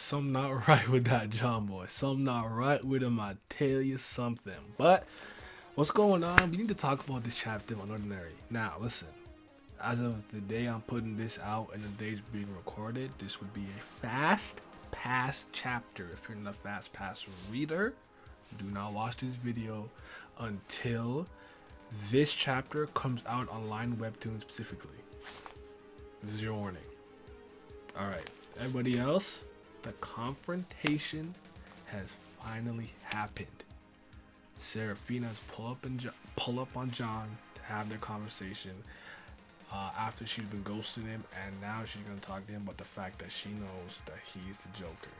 Something not right with that John boy. Something not right with him. I tell you something. But what's going on? We need to talk about this chapter on Ordinary. Now, listen. As of the day I'm putting this out and the day's being recorded, this would be a fast pass chapter. If you're not a fast pass reader, do not watch this video until this chapter comes out on Line Webtoon specifically. This is your warning. Alright, everybody else, the confrontation has finally happened. Seraphina's pull up on John to have their conversation after she's been ghosting him, and now she's gonna talk to him about the fact that she knows that he's the Joker.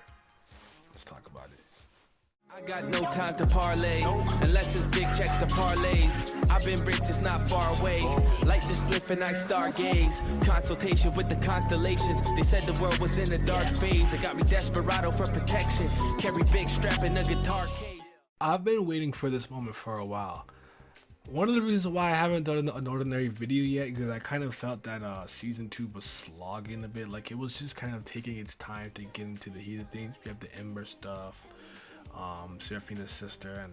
Let's talk about it. I got no time to parlay, unless it's big checks or parlays. I've been rich, it's not far away. Light the spliff and I stargaze. Consultation with the constellations. They said the world was in a dark phase. It got me desperado for protection. Carry big strap in a guitar case. I've been waiting for this moment for a while. One of the reasons why I haven't done an Ordinary video yet is because I kind of felt that season 2 was slogging a bit. Like, it was just kind of taking its time to get into the heat of things. We have the Ember stuff, Seraphina's sister, and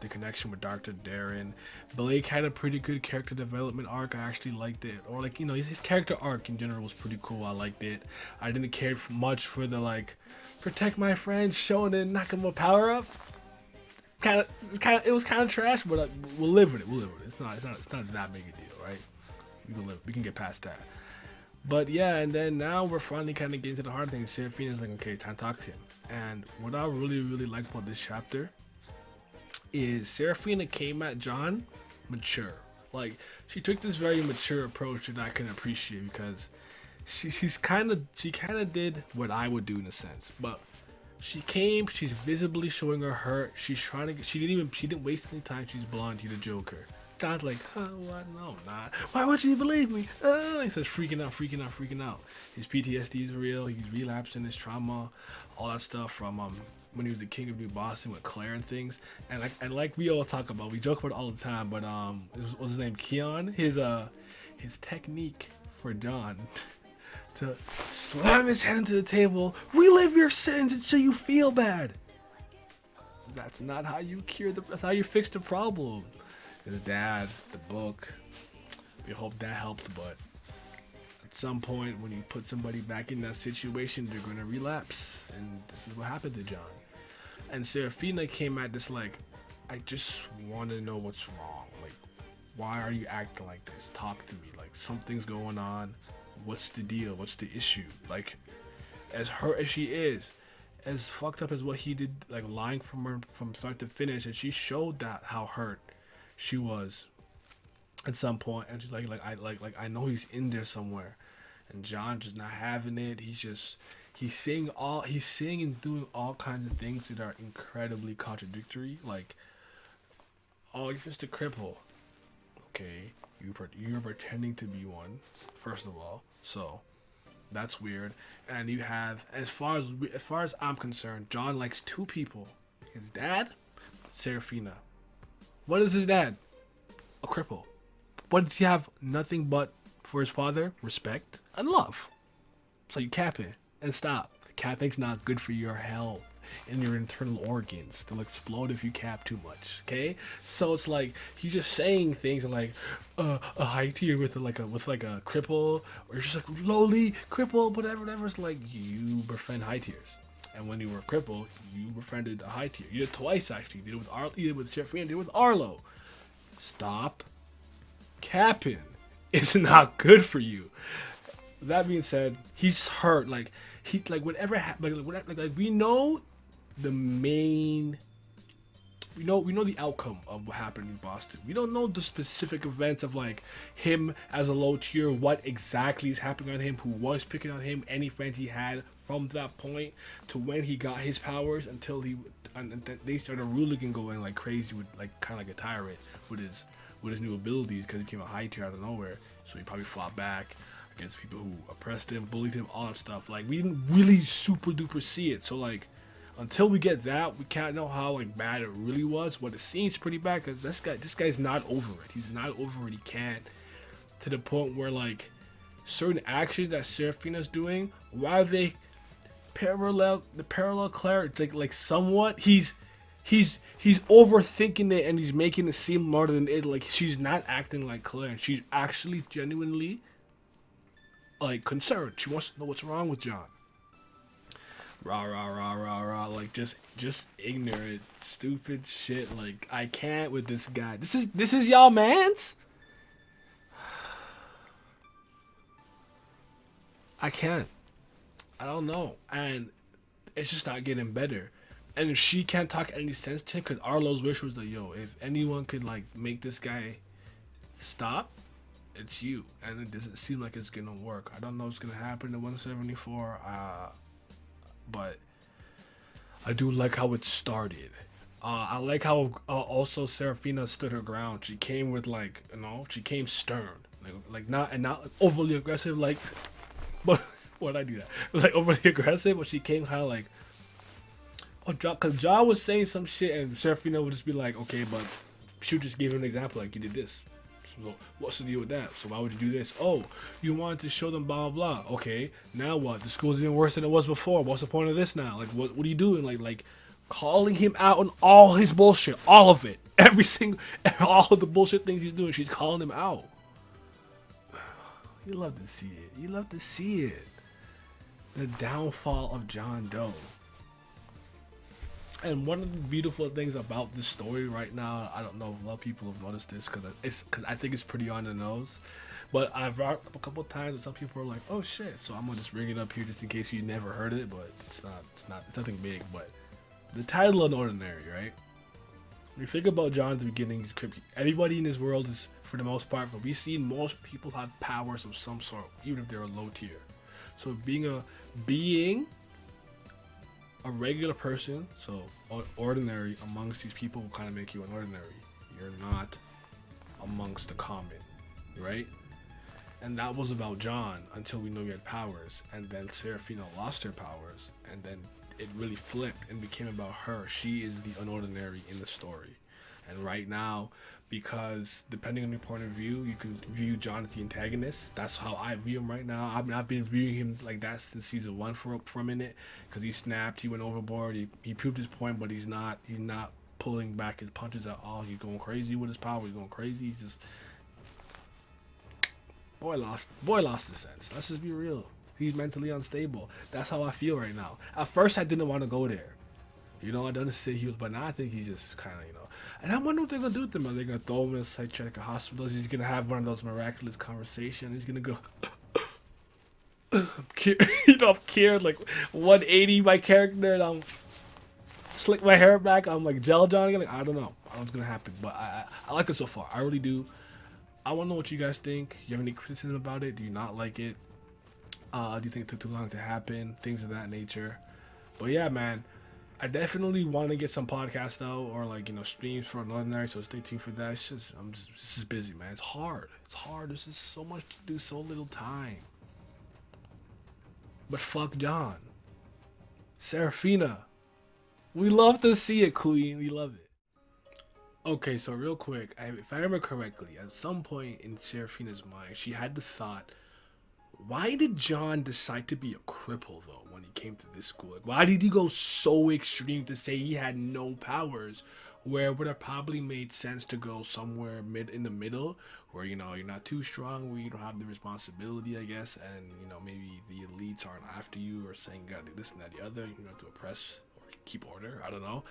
the connection with Dr. Darren. Blake had a pretty good character development arc. I actually liked it. Or, like, you know, his character arc in general was pretty cool. I liked it. I didn't care much for the, like, protect my friends, Shonen, Nakama power up. It was kind of trash, but we'll live with it. It's not that big a deal, right? We can get past that. But yeah, and then now we're finally kind of getting to the hard things. Seraphina's like, okay, time to talk to him. And what I really like about this chapter is Seraphina came at John mature. Like, she took this very mature approach that I can appreciate, because she kind of did what I would do in a sense, but. She's visibly showing her hurt. She didn't waste any time. She's blonde. He's a Joker. John's like, what? No, I'm not. Why would you believe me? He starts freaking out. His PTSD is real. He's relapsing his trauma, all that stuff from when he was the king of New Boston with Claire and things. And like we all talk about, we joke about it all the time. But what's his name? Keon. His technique for John. To slam his head into the table, relive your sins until you feel bad. That's not how you that's how you fix the problem. His dad, the book, we hope that helped, but at some point when you put somebody back in that situation, they're gonna relapse, and this is what happened to John. And Seraphina came at this like, I just want to know what's wrong. Like, why are you acting like this? Talk to me. Like, something's going on. What's the deal? What's the issue? Like, as hurt as she is, as fucked up as what he did, like lying from her from start to finish, and she showed that how hurt she was at some point, and she's like I know he's in there somewhere, and John's just not having it. He's saying and doing all kinds of things that are incredibly contradictory. Like, oh, you're just a cripple. Okay, you're pretending to be one, first of all, so that's weird. And you have, as far as I'm concerned, John likes two people: his dad, Seraphina. What is his dad? A cripple. What does he have? Nothing but for his father, respect and love. So you cap it and stop. Capping's not good for your health and your internal organs. They'll explode if you cap too much. Okay, so it's like he's just saying things like a high tier with a cripple, or just like lowly cripple, whatever. It's like you befriend high tiers, and when you were a cripple, you befriended a high tier. You did it twice actually. You did it with Seraphina, you did it with Arlo. Stop capping. It's not good for you. That being said, he's hurt. Like whatever happened. Like we know the main. We know the outcome of what happened in Boston. We don't know the specific events of like him as a low tier, what exactly is happening on him, who was picking on him, any friends he had from that point to when he got his powers until they started ruling and going like crazy with like kind of like a tyrant with his new abilities, because he became a high tier out of nowhere. So he probably fought back against people who oppressed him, bullied him, all that stuff. Like, we didn't really super duper see it. So like, until we get that, we can't know how like bad it really was. But it seems pretty bad, because this guy's not over it. He's not over it. He can't, to the point where like certain actions that Seraphina's doing, while they parallel Claire. It's like somewhat he's overthinking it, and he's making it seem more than it. Like she's not acting like Claire. She's actually genuinely like concerned. She wants to know what's wrong with John. Rah rah rah rah rah. Like just ignorant, stupid shit. Like I can't with this guy. This is y'all man's. I can't. I don't know, and it's just not getting better. And if she can't talk any sense to him, because Arlo's wish was like, yo, if anyone could like make this guy stop, it's you. And it doesn't seem like it's gonna work. I don't know what's gonna happen to 174. But I do like how it started. I like how also Seraphina stood her ground. She came with like, she came stern, like not overly aggressive. Like, but why'd I do that? It was like overly aggressive, but she came kind of like, because John was saying some shit, and Seraphina would just be like, okay, but she would just give him an example, like, you did this. So what's the deal with that? So why would you do this? Oh, you wanted to show them blah blah blah. Okay, now what? The school's even worse than it was before. What's the point of this now? Like, what are you doing? Like calling him out on all his bullshit, all of it, all of the bullshit things he's doing. She's calling him out. You love to see it. You love to see it. The downfall of John Doe. And one of the beautiful things about this story right now, I don't know if a lot of people have noticed this because I think it's pretty on the nose, but I've brought up a couple of times and some people are like, oh shit, so I'm gonna just bring it up here just in case you never heard it, but it's nothing big. But the title unOrdinary, right? When you think about John at the beginning, everybody in this world is, for the most part, but we've seen most people have powers of some sort, even if they're a low tier. So being a regular person, so ordinary amongst these people will kind of make you an ordinary. You're not amongst the common, right? And that was about John until we knew he had powers, and then Seraphina lost her powers, and then it really flipped and became about her. She is the unordinary in the story. And right now, because depending on your point of view, you can view John as the antagonist. That's how I view him right now. I've been viewing him like that since season 1 for a minute, because he snapped, he went overboard, he proved his point, but he's not pulling back his punches at all. He's going crazy with his power. He's going crazy. He's just boy lost his sense. Let's just be real. He's mentally unstable. That's how I feel right now. At first, I didn't want to go there. I didn't say he was, but now I think he's just kind of, And I wonder what they're going to do with him. Are they going to throw him in a psychiatric hospital? He's going to have one of those miraculous conversations. He's going to go, I'm cured, like 180 my character, and I'm slick my hair back. I'm like gel John again. Like, I don't know. I don't know what's going to happen, but I like it so far. I really do. I want to know what you guys think. You have any criticism about it? Do you not like it? Do you think it took too long to happen? Things of that nature. But yeah, man. I definitely want to get some podcasts out or streams for unOrdinary, so stay tuned for that. It's just busy, man. It's hard. There's just so much to do, so little time. But fuck John. Seraphina. We love to see it, Queen. We love it. Okay, so real quick, if I remember correctly, at some point in Seraphina's mind, she had the thought, why did John decide to be a cripple, though, when he came to this school? Like, why did he go so extreme to say he had no powers, where it would have probably made sense to go somewhere in the middle, where, you're not too strong, where you don't have the responsibility, I guess, and, maybe the elites aren't after you or saying you gotta do this and that, the other, you don't have to oppress or keep order, I don't know.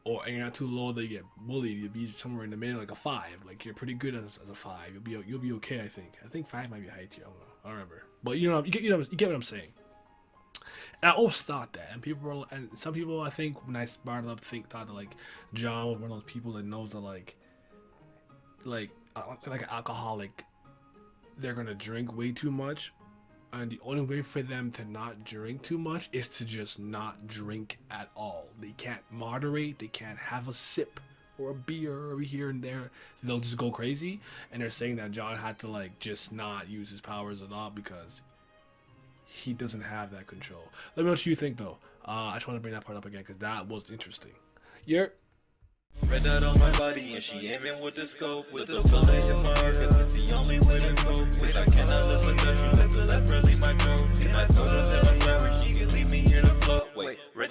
And you're not too low that you get bullied. You'll be somewhere in the middle, like a 5. Like, you're pretty good as a 5. You'll be okay, I think. I think 5 might be a high tier. I don't know. I don't remember. But you get what I'm saying. And I always thought that. And some people, I think, when I brought it up, thought that John was one of those people that knows that like an alcoholic, they're gonna drink way too much. And the only way for them to not drink too much is to just not drink at all. They can't moderate. They can't have a sip or a beer over here and there. They'll just go crazy. And they're saying that John had to just not use his powers at all because he doesn't have that control. Let me know what you think, though. I just want to bring that part up again because that was interesting. Red dot on my body and she aiming with the scope. With the scope in your heart, cause it's the only way to go. Cause I cannot live without you, let the left really my throat. In my throat, I'll never sour. She can leave me here to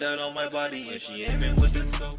Red dot on my body and she aiming with the scope.